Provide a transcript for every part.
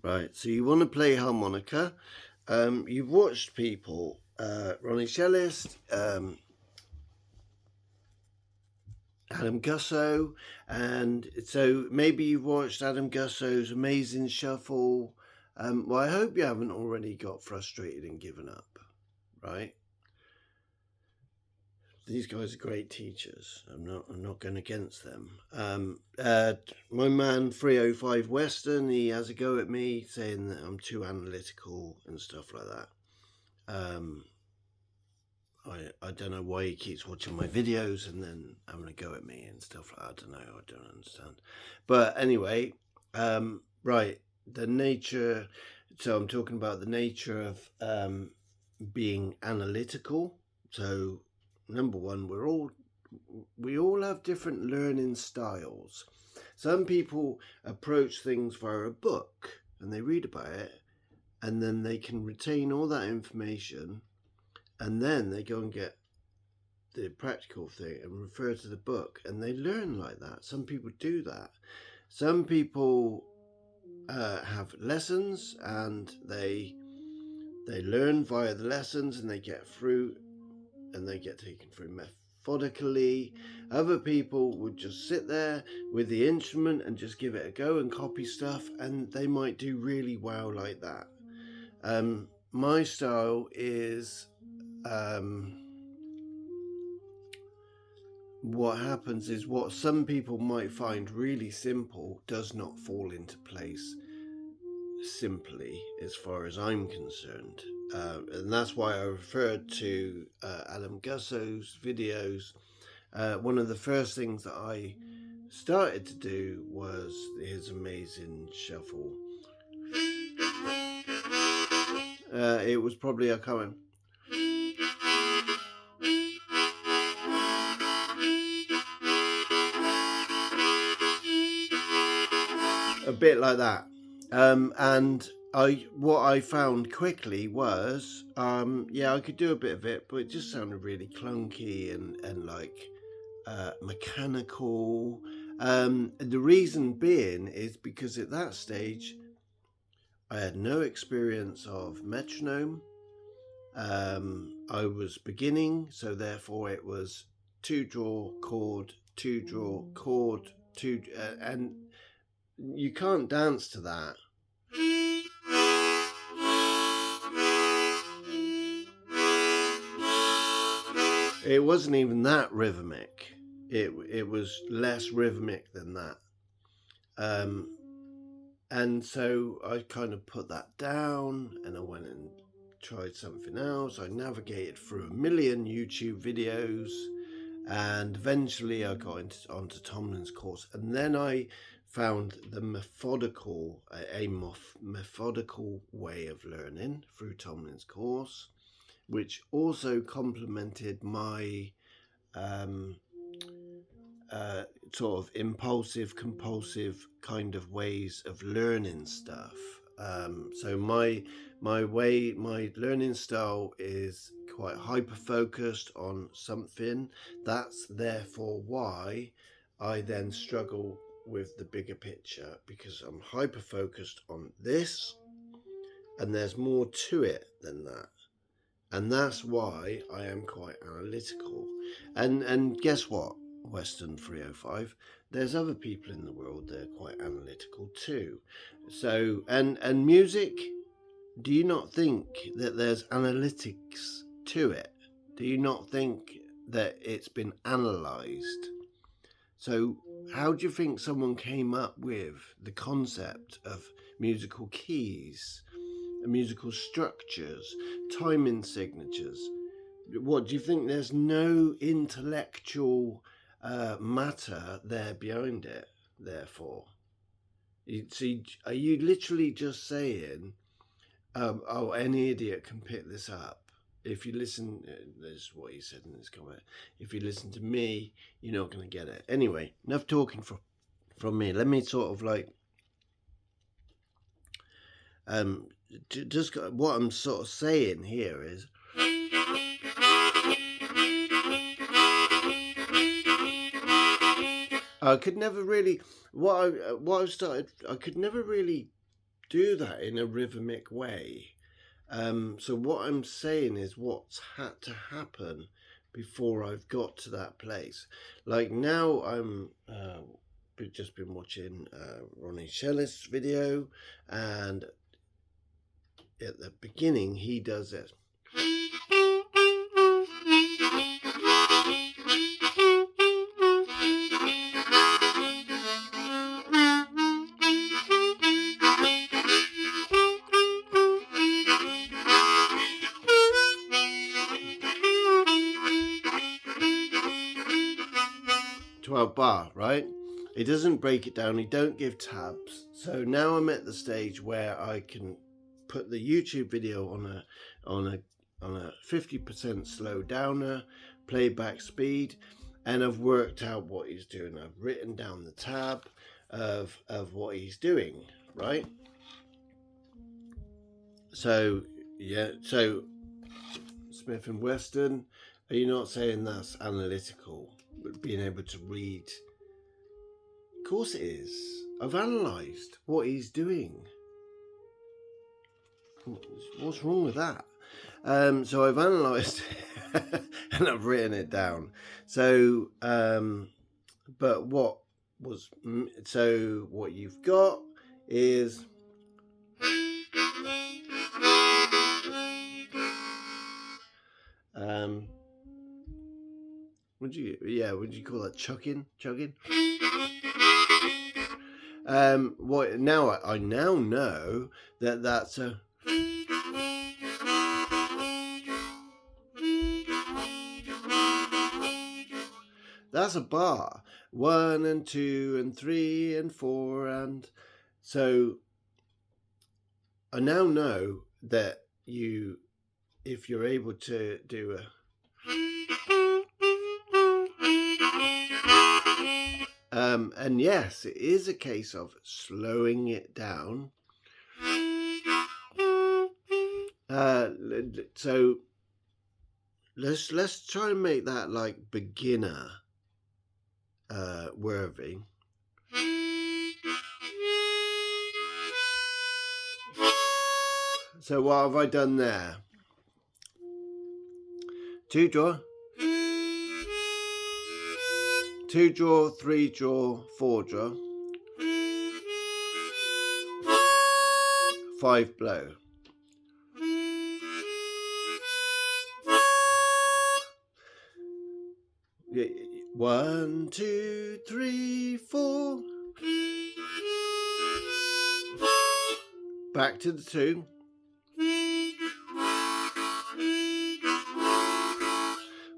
Right, so you want to play harmonica. You've watched people, Ronnie Cellist, Adam Gusso, and so maybe you've watched Adam Gusso's Amazing Shuffle. Well, I hope you haven't already got frustrated and given up, right? These guys are great teachers. I'm not going against them. My man 305 Western, he has a go at me saying that I'm too analytical and stuff like that. I don't know why he keeps watching my videos and then having a go at me and stuff like that. I don't know. I don't understand. But anyway, right, the nature. So I'm talking about the nature of being analytical. So number one, we all have different learning styles. Some people approach things via a book and they read about it, and then they can retain all that information, and then they go and get the practical thing and refer to the book, and they learn like that. Some people do that. Some people have lessons and they learn via the lessons, and they get through and they get taken through methodically. Other people would just sit there with the instrument and just give it a go and copy stuff, and they might do really well like that. My style is what happens is what some people might find really simple does not fall into place simply, as far as I'm concerned. And that's why I referred to Adam Gusso's videos. One of the first things that I started to do was his Amazing Shuffle. It was probably a comment. A bit like that. And what I found quickly was, I could do a bit of it, but it just sounded really clunky and like mechanical. The reason being is because at that stage, I had no experience of metronome. I was beginning, so therefore it was 2-draw chord, 2-draw chord, and you can't dance to that. It wasn't even that rhythmic. It was less rhythmic than that. And so I kind of put that down and I went and tried something else. I navigated through a million YouTube videos, and eventually I got onto Tomlin's course, and then I found the methodical way of learning through Tomlin's course, which also complemented my sort of impulsive, compulsive kind of ways of learning stuff. So my learning style is quite hyper focused on something. That's therefore why I then struggle with the bigger picture, because I'm hyper focused on this, and there's more to it than that. And that's why I am quite analytical. And guess what, Western 305? There's other people in the world that are quite analytical too. So, and music, do you not think that there's analytics to it? Do you not think that it's been analysed? So how do you think someone came up with the concept of musical keys, musical structures, timing signatures? What do you think? There's no intellectual matter there behind it, therefore? See, are you literally just saying, any idiot can pick this up? If you listen, this is what he said in his comment. If you listen to me, you're not going to get it. Anyway, enough talking from me. Let me sort of like, just what I'm sort of saying here is, I could never really I could never really do that in a rhythmic way. So what I'm saying is what's had to happen before I've got to that place. Like now I'm just been watching Ronnie Shelley's video, and at the beginning he does it. Bar, right? It doesn't break it down. He don't give tabs. So now I'm at the stage where I can put the YouTube video on a 50% slow downer, playback speed, and I've worked out what he's doing. I've written down the tab of what he's doing, right? So yeah, so Smith and Weston, are you not saying that's analytical? Being able to read. Of course it is. I've analysed what he's doing. What's wrong with that? So I've analysed and I've written it down. So, but what you've got is would you call that chugging? What now? I now know that that's a. That's a bar. 1 and 2 and 3 and 4, and so I now know that if you're able to do a. And yes, it is a case of slowing it down. So let's try and make that like beginner worthy. So what have I done there? 2 draw. 2 draw, 3 draw, 4 draw, 5 blow. Yeah, 1, 2, 3, 4. Back to the 2.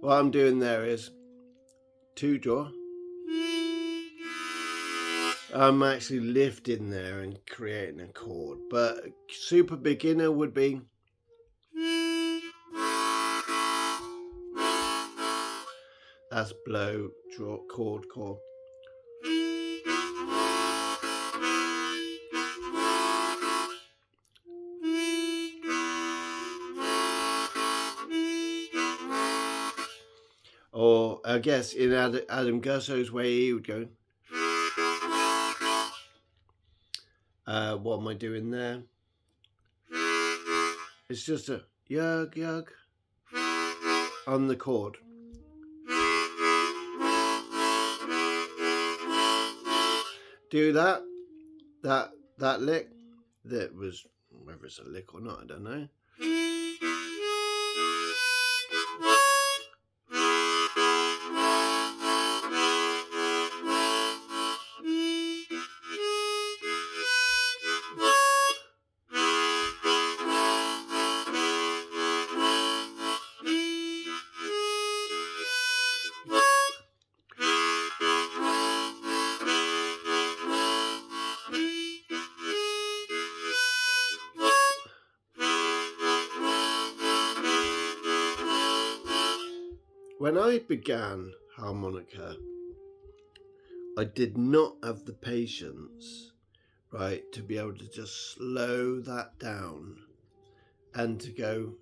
What I'm doing there is 2 draw. I'm actually lifting there and creating a chord, but super beginner would be that's blow, draw, chord. Or I guess in Adam Gusso's way, he would go. What am I doing there? It's just a yug on the chord. Do that lick. That was, whether it's a lick or not, I don't know. When I began harmonica, I did not have the patience, right, to be able to just slow that down and to go.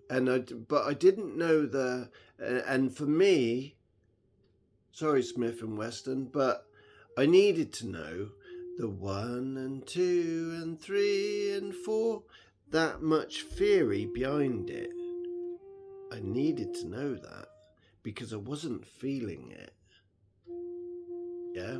But I didn't know and for me, sorry Smith and Weston, but I needed to know The 1 and 2 and 3 and 4, that much theory behind it. I needed to know that because I wasn't feeling it. Yeah?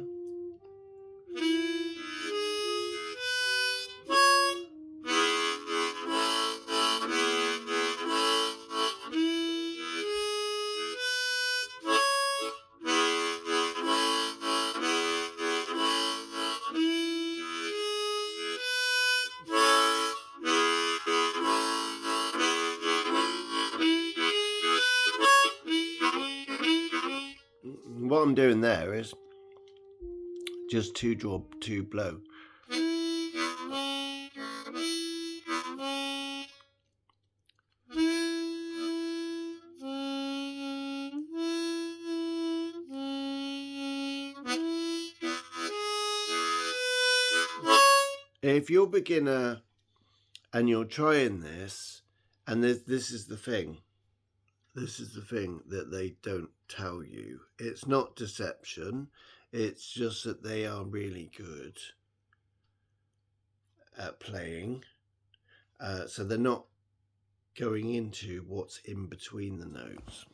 What I'm doing there is just 2 draw, 2 blow. If you're a beginner and you're trying this, and this is the thing that they don't tell you. It's not deception, it's just that they are really good at playing. So they're not going into what's in between the notes.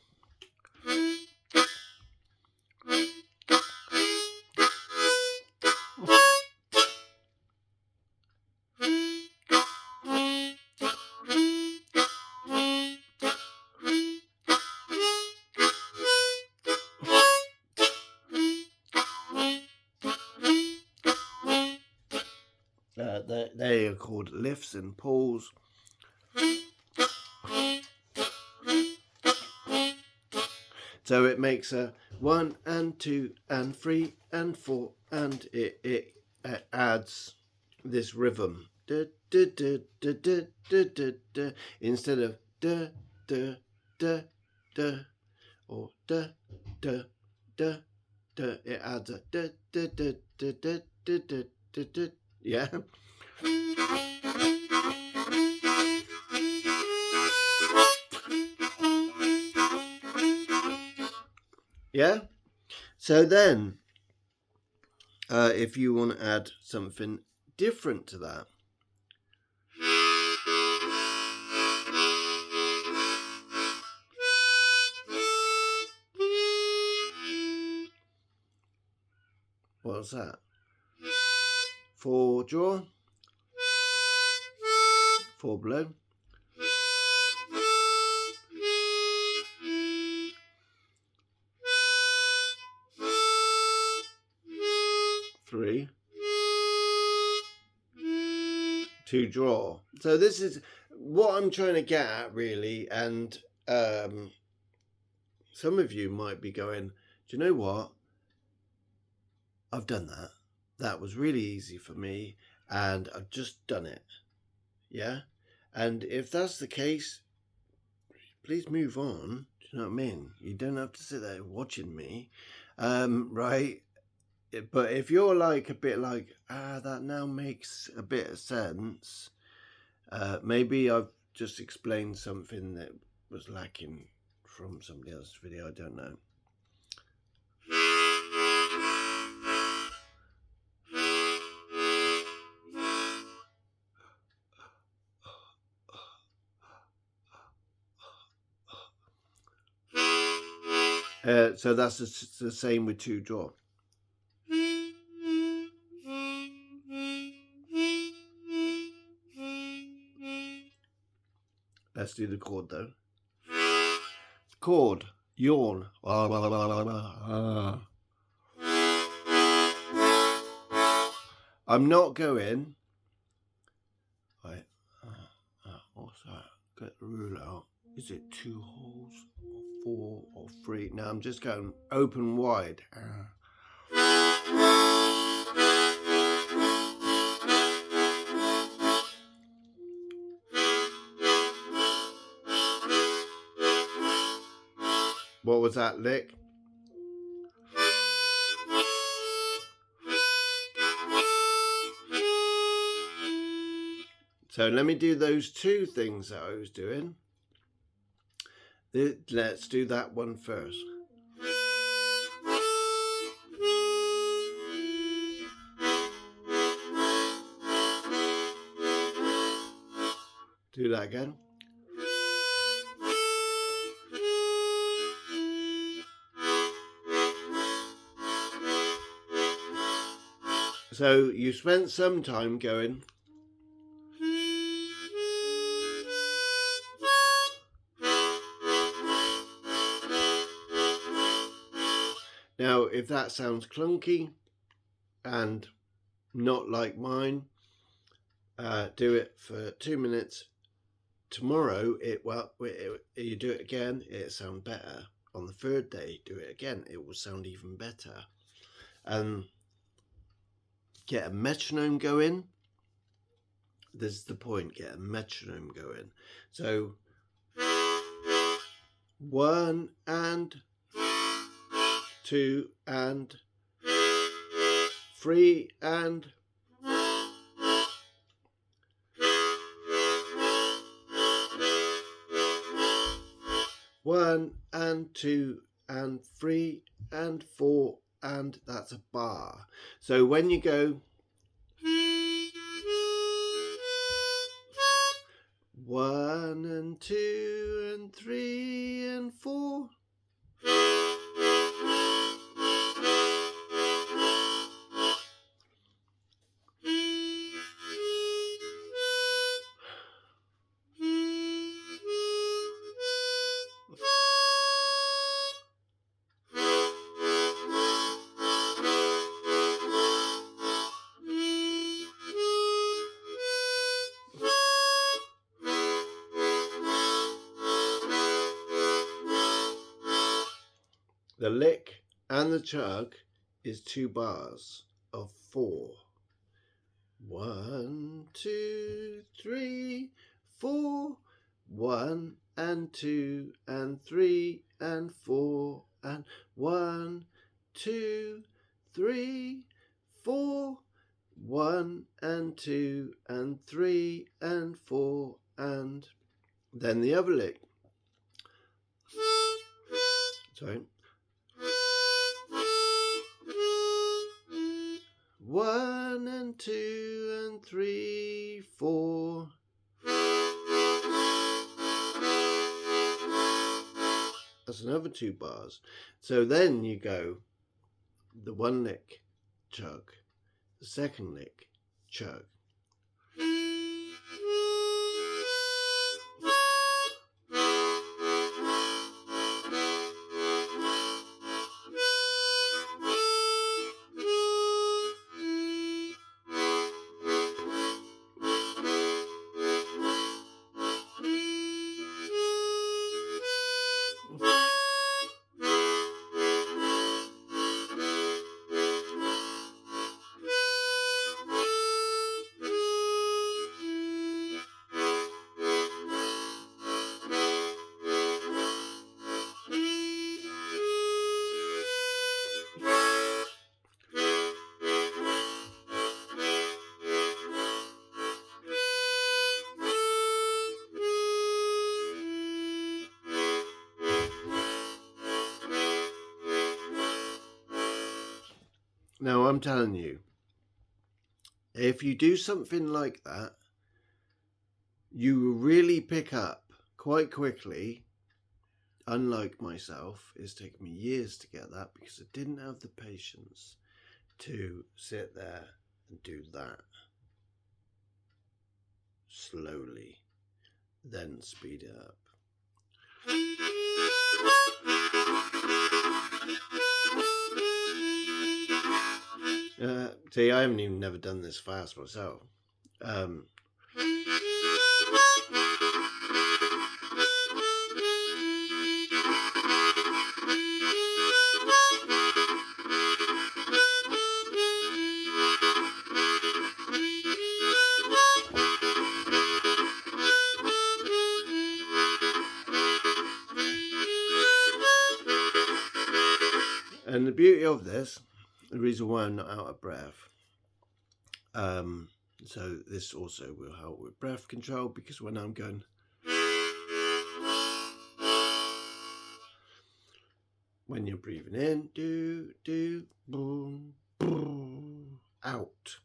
They are called lifts and pulls. So it makes a 1 and 2 and 3 and 4, and it adds this rhythm. Da, da, da, da, da, da, da, da, instead of da, da, da, da, or da, da, da, da, it adds a da, da, da, da, da, da, da, da, da. Yeah. Yeah. So then, if you want to add something different to that, what's that? 4 draw, 4 blow, 3, 2 draw. So this is what I'm trying to get at, really. And some of you might be going, do you know what? I've done that. That was really easy for me, and I've just done it. Yeah? And if that's the case, please move on. Do you know what I mean? You don't have to sit there watching me. Right? But if you're like a bit like, that now makes a bit of sense, maybe I've just explained something that was lacking from somebody else's video, I don't know. So that's the same with 2 draw. Let's do the chord though. Chord, yawn. I'm not going. Right. What's that? Get the rule out. Is it 2 holes or 4 or 3? Now I'm just going open wide. What was that lick? So let me do those 2 things that I was doing. Let's do that one first. Do that again. So you spent some time going. Now, if that sounds clunky and not like mine, do it for 2 minutes. Tomorrow, you do it again, it'll sound better. On the third day, do it again, it will sound even better. And get a metronome going. This is the point, get a metronome going. So 1 and 2 and 3 and 1 and 2 and 3 and 4, and that's a bar. So when you go 1 and 2 and 3 and 4, the lick and the chug is 2 bars of 4. 1, 2, 3, 4. 1 and 2 and 3 and 4 and 1, 2, 3, 4. 1 and 2 and 3 and 4, and then the other lick. Sorry. 1 and 2 and 3, 4. That's another 2 bars. So then you go the 1 lick, chug, the 2nd lick, chug. Now, I'm telling you, if you do something like that, you will really pick up quite quickly. Unlike myself, it's taken me years to get that because I didn't have the patience to sit there and do that slowly, then speed it up. See, I haven't even never done this fast myself. And the beauty of this, the reason why I'm not out of breath, so this also will help with breath control, because when I'm going, when you're breathing in, do, boom, boom, out.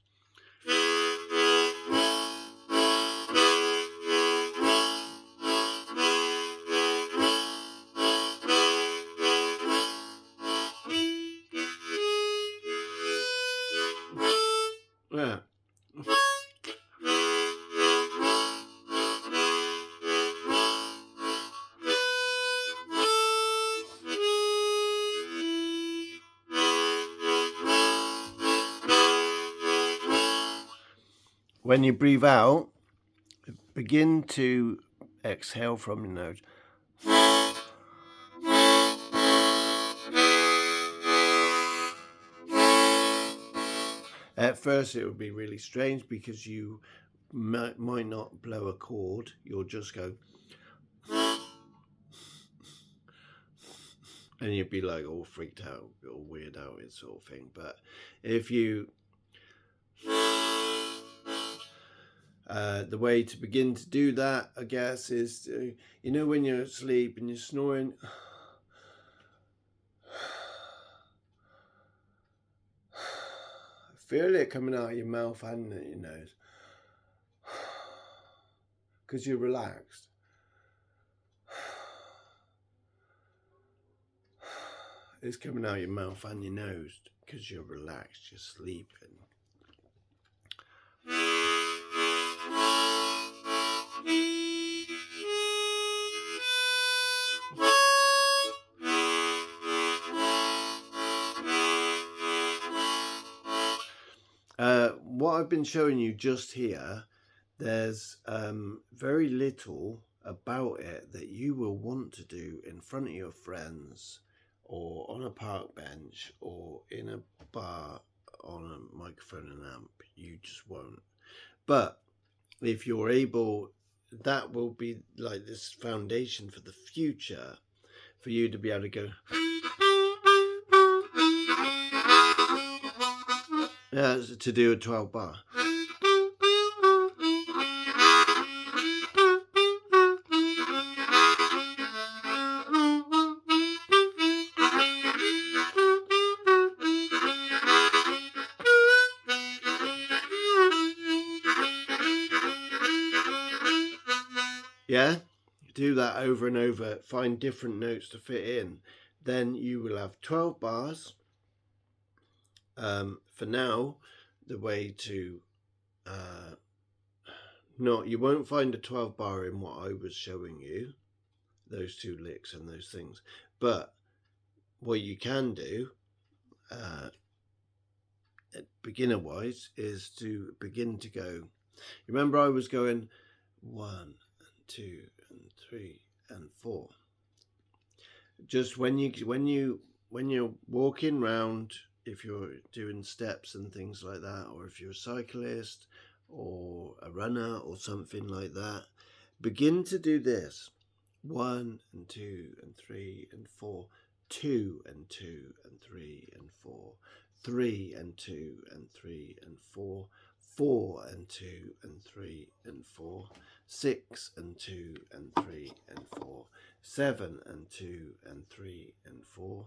when you breathe out, begin to exhale from your nose. At first it would be really strange because you might not blow a chord. You'll just go and you'd be like all freaked out, all weird out, sort of thing. But if you the way to begin to do that, I guess, is to, you know, when you're asleep and you're snoring, feel it coming out of your mouth and your nose, because you're relaxed. It's coming out your mouth and your nose because you're relaxed, you're sleeping. What I've been showing you just here, there's very little about it that you will want to do in front of your friends or on a park bench or in a bar on a microphone and amp. You just won't. But if you're able, that will be like this foundation for the future for you to be able to go to do a 12 bar. Yeah, do that over and over, find different notes to fit in. Then you will have 12 bars. For now, the way to you won't find a 12 bar in what I was showing you, those two licks and those things. But what you can do, beginner wise, is to begin to go. Remember, I was going 1 and 2 and 3 and 4. Just when you're walking round, if you're doing steps and things like that, or if you're a cyclist or a runner or something like that, begin to do this: 1 and 2 and 3 and 4, 2 and 2 and 3 and 4, 3 and 2 and 3 and 4, 4 and 2 and 3 and 4, 6 and 2 and 3 and 4, 7 and 2 and 3 and 4,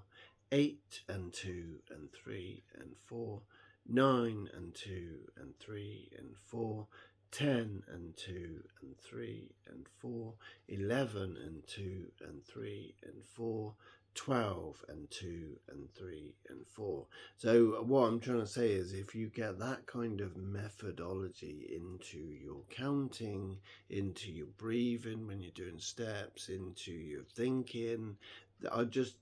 8 and 2 and 3 and 4, 9 and 2 and 3 and 4, 10 and 2 and 3 and 4, 11 and 2 and 3 and 4, 12 and 2 and 3 and 4. So what I'm trying to say is, if you get that kind of methodology into your counting, into your breathing when you're doing steps, into your thinking, I just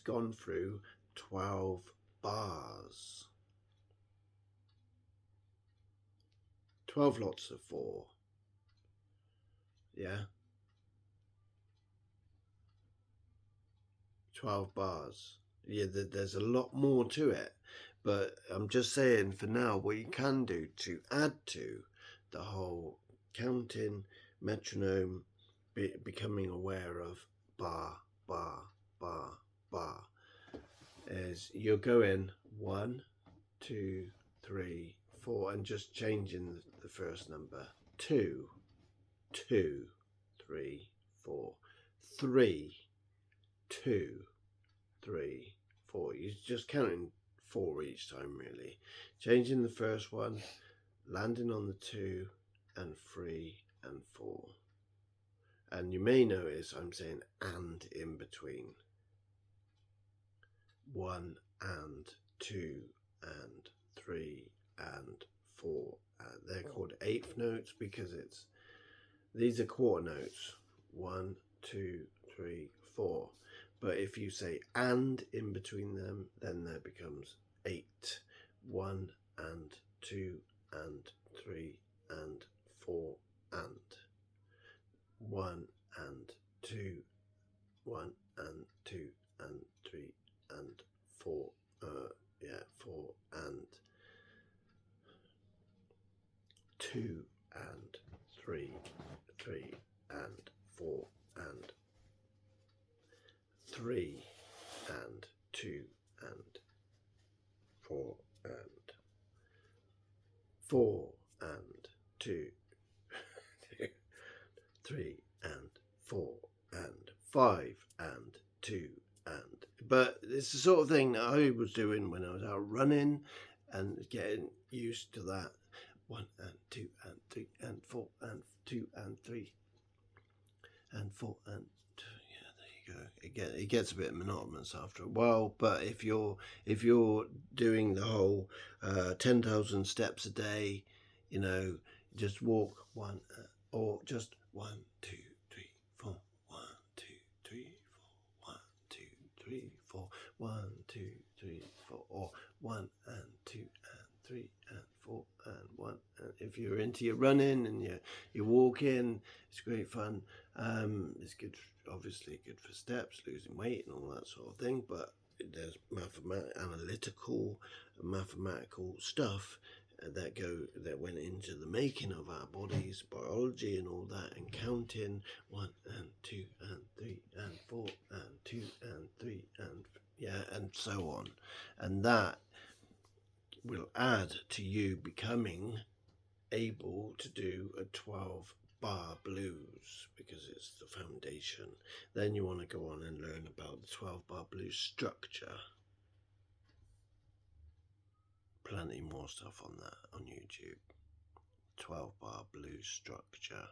gone through 12 bars. 12 lots of 4. Yeah. 12 bars. Yeah, there's a lot more to it. But I'm just saying, for now, what you can do to add to the whole counting, metronome, becoming aware of bar, bar, bar, bar, is you're going 1, 2, 3, 4, and just changing the first number. 2, 2, 3, 4, 3, 2, 3, 4. You're just counting 4 each time, really. Changing the first one, landing on the 2 and 3 and 4. And you may notice I'm saying and in between. 1 and 2 and 3 and 4. They're called eighth notes because these are quarter notes. 1, 2, 3, 4. But if you say and in between them, then there becomes 8. 1 and 2 and 3 and 4 and 1 and 2, 1 and 2 and 3 and 4, 4 and 2 and 3, 3 and 4 and 3 and 2 and 4 and 4 and 2, 3 and 4 and 5 and 2 and, but it's the sort of thing that I was doing when I was out running and getting used to that. 1 and 2 and 3 and 4 and 2 and 3 and 4 and 2. Yeah, there you go. It gets a bit monotonous after a while, but if you're doing the whole 10,000 steps a day, you know, just walk 1 or just 1 2 3 4 1 2 3 4 1 2 3 4 1 2 3 4 or 1 and 2 and 3 and 4 and 1. And if you're into your running and you're walking, it's great fun. It's good, obviously good for steps, losing weight and all that sort of thing, but there's analytical, mathematical stuff that went into the making of our bodies, biology and all that, and counting 1 and 2 and 3 and 4 and 2 and 3 and so on, and that will add to you becoming able to do a 12-bar blues, because it's the foundation. Then you want to go on and learn about the 12-bar blues structure. Plenty more stuff on that on YouTube. 12-bar blues structure.